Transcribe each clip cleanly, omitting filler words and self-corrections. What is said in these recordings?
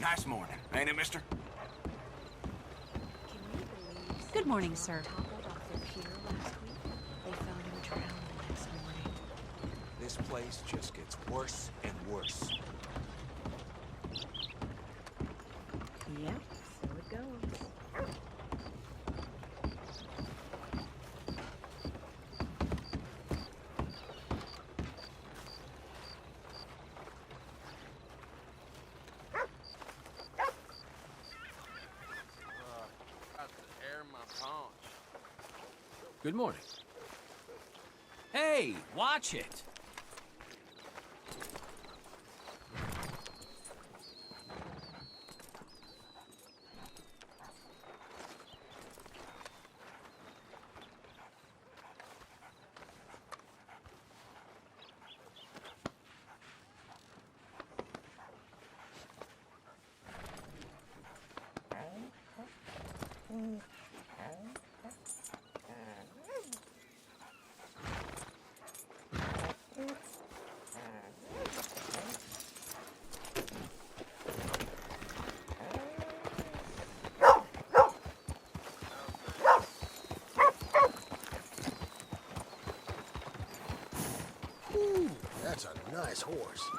Nice morning, ain't it, mister? Good morning, sir. This place just gets worse and worse. Yep, so it goes. Good morning. Hey, watch it! That's a nice horse.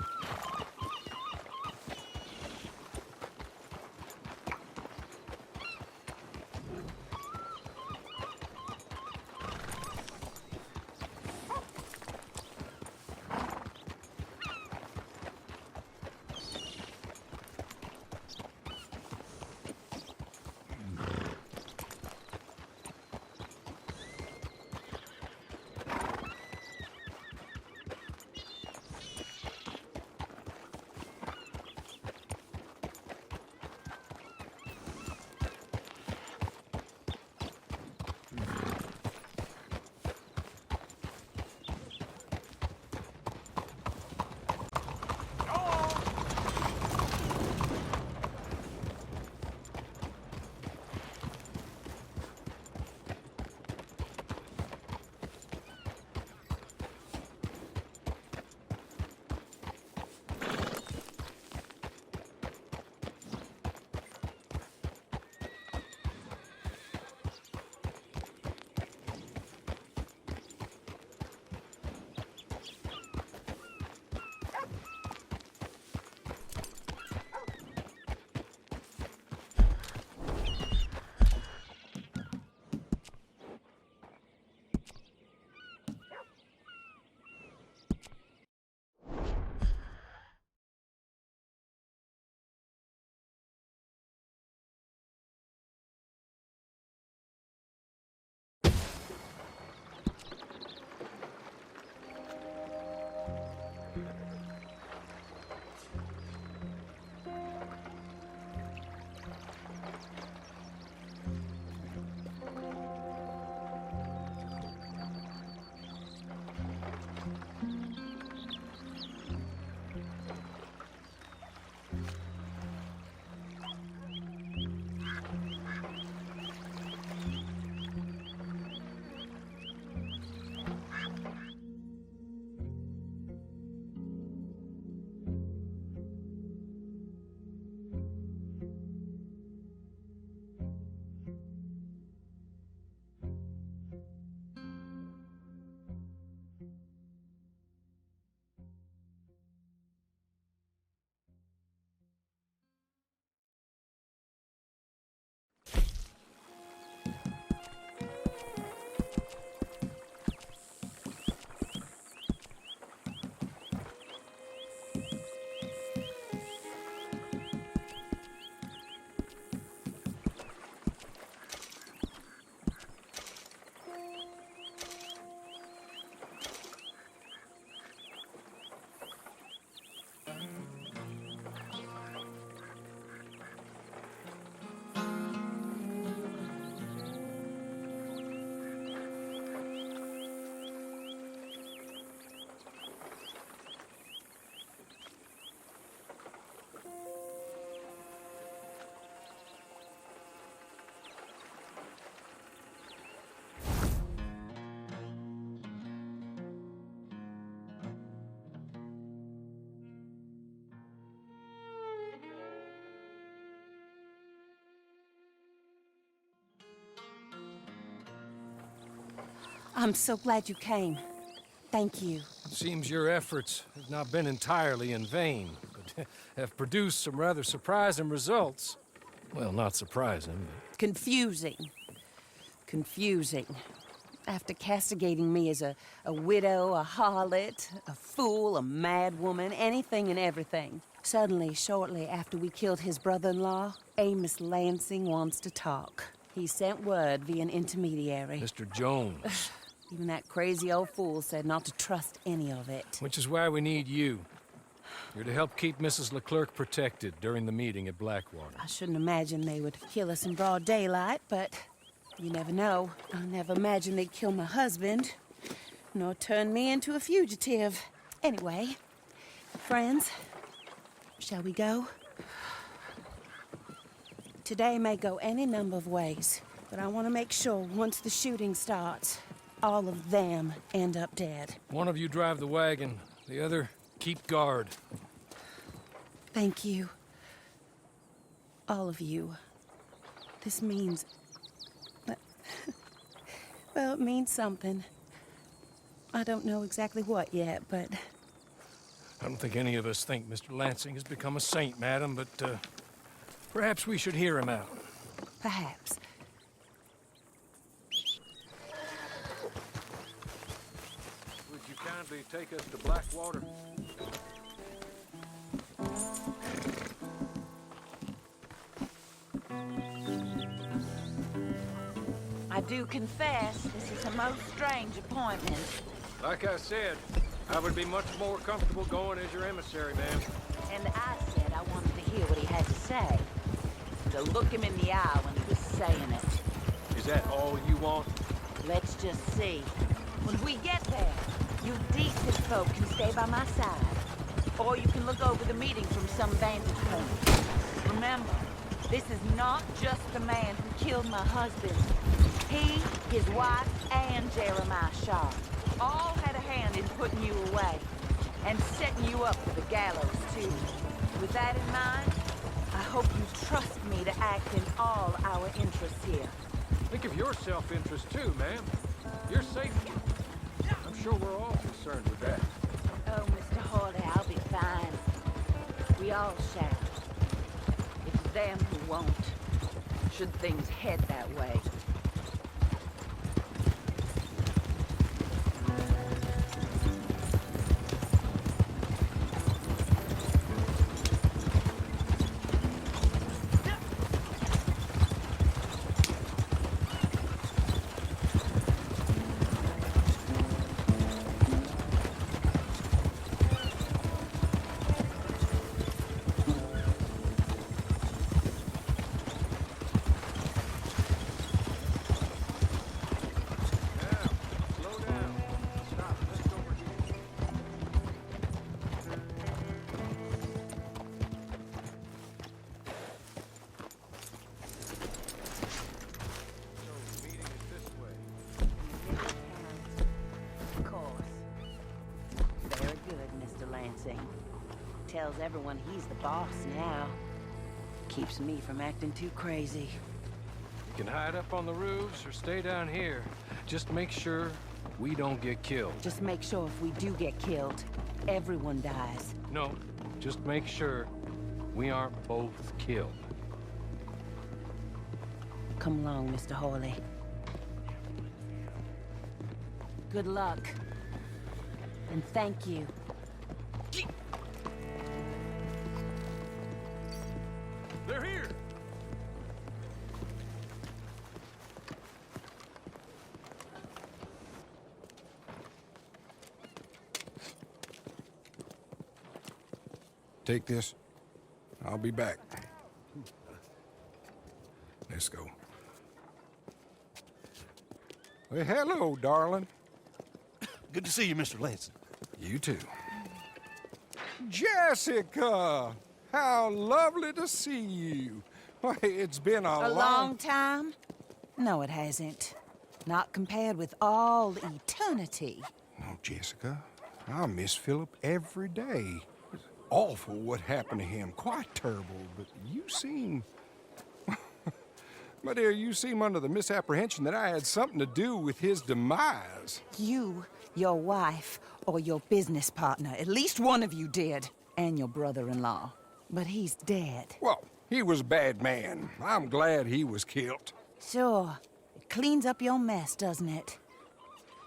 I'm so glad you came. Thank you. It seems your efforts have not been entirely in vain, but have produced some rather surprising results. Well, not surprising, but... Confusing. Confusing. After castigating me as a widow, a harlot, a fool, a mad woman, anything and everything. Suddenly, shortly after we killed his brother-in-law, Amos Lansing wants to talk. He sent word via an intermediary. Mr. Jones. Even that crazy old fool said not to trust any of it. Which is why we need you. You're to help keep Mrs. Leclerc protected during the meeting at Blackwater. I shouldn't imagine they would kill us in broad daylight, but you never know. I never imagined they'd kill my husband, nor turn me into a fugitive. Anyway, friends, shall we go? Today may go any number of ways, but I want to make sure once the shooting starts, all of them end up dead. One of you drive the wagon, the other keep guard. Thank you. All of you. This means... well, it means something. I don't know exactly what yet, but... I don't think any of us think Mr. Lansing has become a saint, madam, but perhaps we should hear him out. Perhaps. Would you kindly take us to Blackwater? I do confess, this is a most strange appointment. Like I said, I would be much more comfortable going as your emissary, ma'am. And I said I wanted to hear what he had to say. To look him in the eye when he was saying it. Is that all you want? Let's just see. When we get there, you decent folk can stay by my side. Or you can look over the meeting from some vantage point. Remember, this is not just the man who killed my husband. He, his wife, and Jeremiah Shaw all had a hand in putting you away. And setting you up for the gallows, too. With that in mind, I hope you trust me to act in all our interests here. Think of your self-interest too, ma'am. Your safety. I'm sure we're all concerned with that. Oh, Mr. Hawley, I'll be fine. We all shall. It's them who won't, should things head that way. Tells everyone he's the boss now. Keeps me from acting too crazy. You can hide up on the roofs or stay down here. Just make sure we don't get killed. Just make sure if we do get killed, everyone dies. No, just make sure we aren't both killed. Come along, Mr. Hawley. Good luck. And thank you. They're here! Take this. I'll be back. Let's go. Well, hello, darling. Good to see you, Mr. Lansing. You too. Jessica! How lovely to see you. Why, it's been A long time? No, it hasn't. Not compared with all eternity. No, Jessica. I miss Philip every day. It's awful what happened to him. Quite terrible, but you seem... My dear, you seem under the misapprehension that I had something to do with his demise. You, your wife, or your business partner, at least one of you did. And your brother-in-law. But he's dead. Well, he was a bad man. I'm glad he was killed. Sure. It cleans up your mess, doesn't it?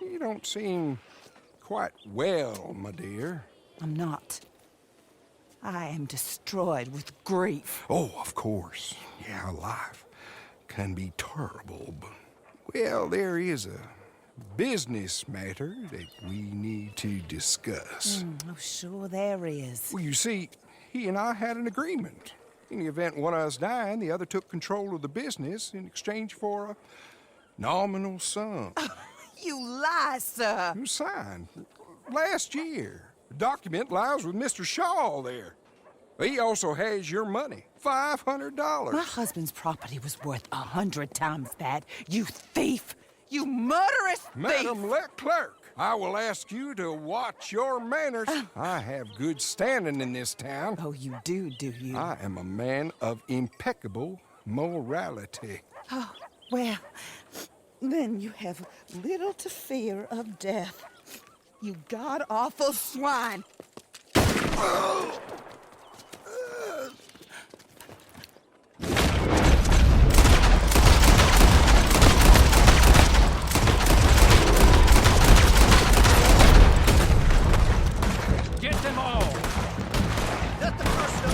You don't seem quite well, my dear. I'm not. I am destroyed with grief. Oh, of course. Yeah, life can be terrible, but... Well, there is a business matter that we need to discuss. Oh, sure there is. Well, you see, he and I had an agreement. In the event one of us died, the other took control of the business in exchange for a nominal sum. You lie, sir. It was signed last year. The document lies with Mr. Shaw there. He also has your money, $500. My husband's property was worth 100 times that. You thief! You murderous thief! Madam Leclerc, I will ask you to watch your manners. I have good standing in this town. Oh, you do you? I am a man of impeccable morality. Oh, well, then you have little to fear of death. You god-awful swine! Get them all! Let the person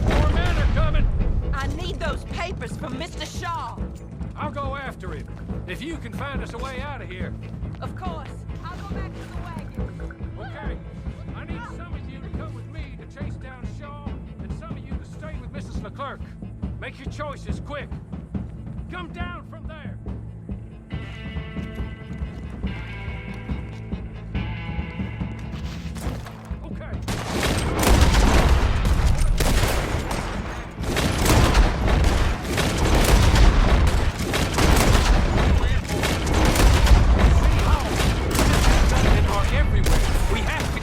More men are coming! I need those papers from Mr. Shaw. I'll go after him. If you can find us a way out of here. Of course. I'll go back to the wagon. Okay. I need some of you to come with me to chase down Shaw, and some of you to stay with Mrs. Leclerc. Make your choices, quick. Come down from there. Okay. Everywhere. We have to.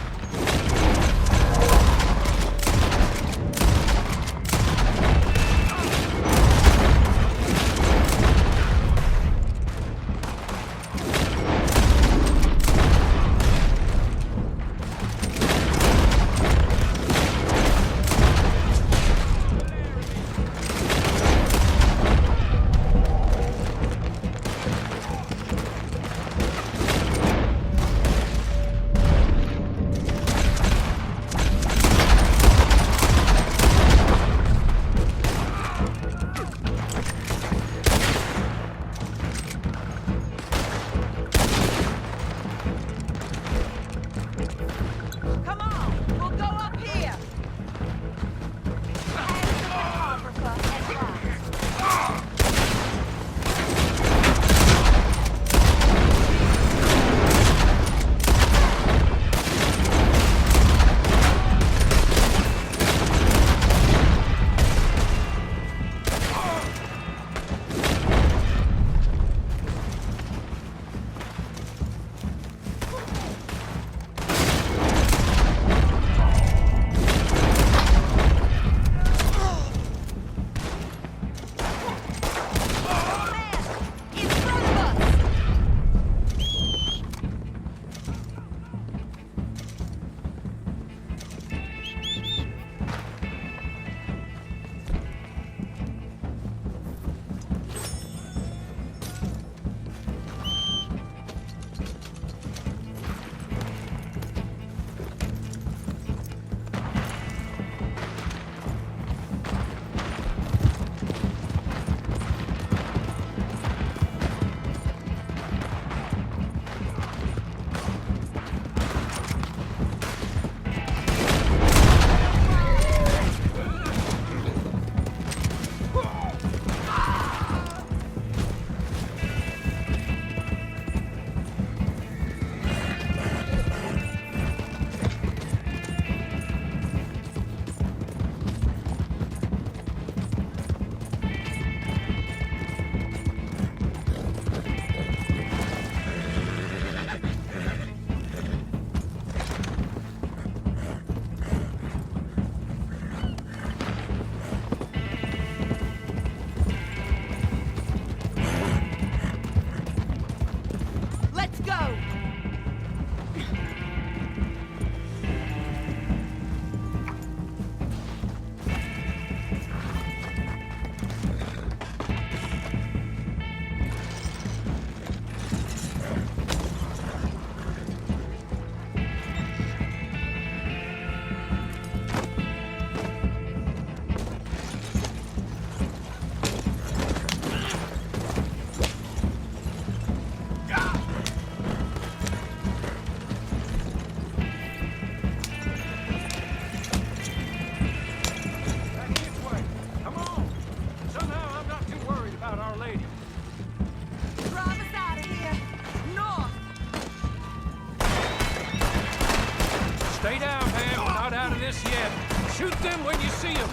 us yet. Shoot them when you see them.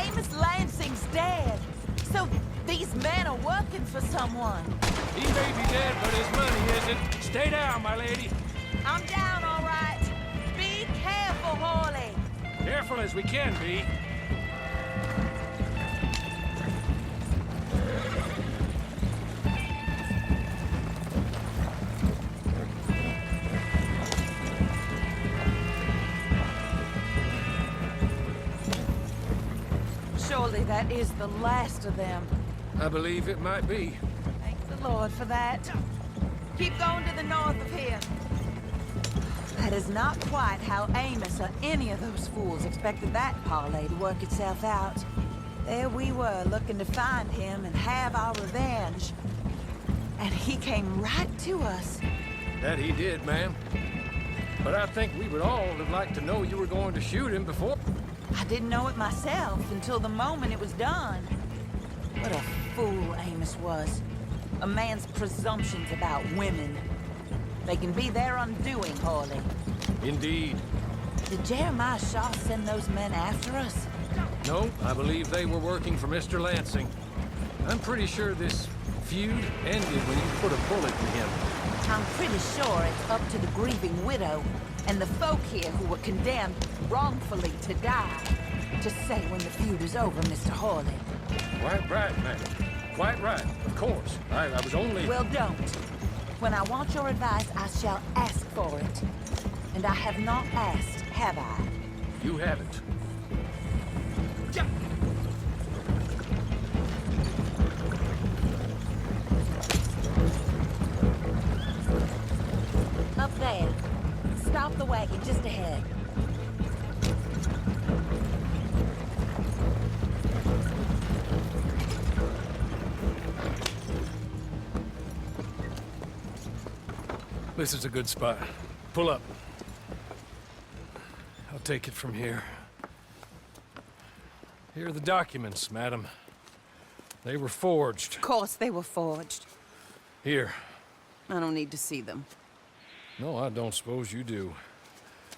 Amos Lansing's dead. So these men are working for someone. He may be dead, but his money isn't. Stay down, my lady. I'm down, all right. Be careful, Hawley. Careful as we can be. Surely that is the last of them. I believe it might be. Thank the Lord for that. Keep going to the north of here. That is not quite how Amos or any of those fools expected that parlay to work itself out. There we were, looking to find him and have our revenge. And he came right to us. That he did, ma'am. But I think we would all have liked to know you were going to shoot him before. I didn't know it myself until the moment it was done. What a fool Amos was. A man's presumptions about women. They can be their undoing, Hawley. Indeed. Did Jeremiah Shaw send those men after us? No, I believe they were working for Mr. Lansing. I'm pretty sure this feud ended when you put a bullet in him. I'm pretty sure it's up to the grieving widow and the folk here who were condemned wrongfully to die to say when the feud is over, Mr. Hawley. Quite right, ma'am. Quite right, of course. I was only... Well, don't. When I want your advice, I shall ask for it. And I have not asked, have I? You haven't. Up there. Stop the wagon just ahead. This is a good spot. Pull up. I'll take it from here. Here are the documents, madam. They were forged. Of course they were forged. Here. I don't need to see them. No, I don't suppose you do.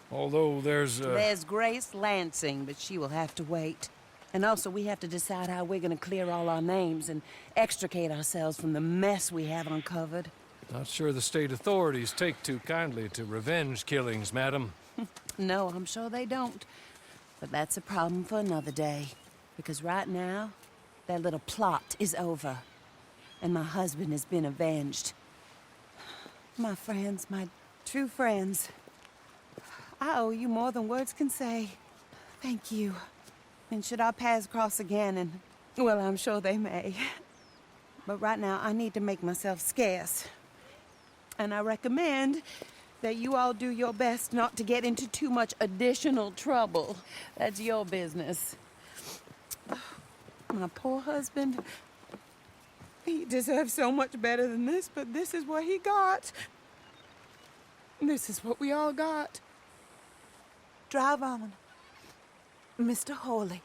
Although there's There's Grace Lansing, but she will have to wait. And also, we have to decide how we're gonna clear all our names and extricate ourselves from the mess we have uncovered. Not sure the state authorities take too kindly to revenge killings, madam. No, I'm sure they don't. But that's a problem for another day. Because right now, that little plot is over. And my husband has been avenged. My friends, my true friends. I owe you more than words can say. Thank you. And should our paths cross again, and, well, I'm sure they may. But right now, I need to make myself scarce. And I recommend that you all do your best not to get into too much additional trouble. That's your business. My poor husband. He deserves so much better than this, but this is what he got. This is what we all got. Drive on. Mr. Hawley.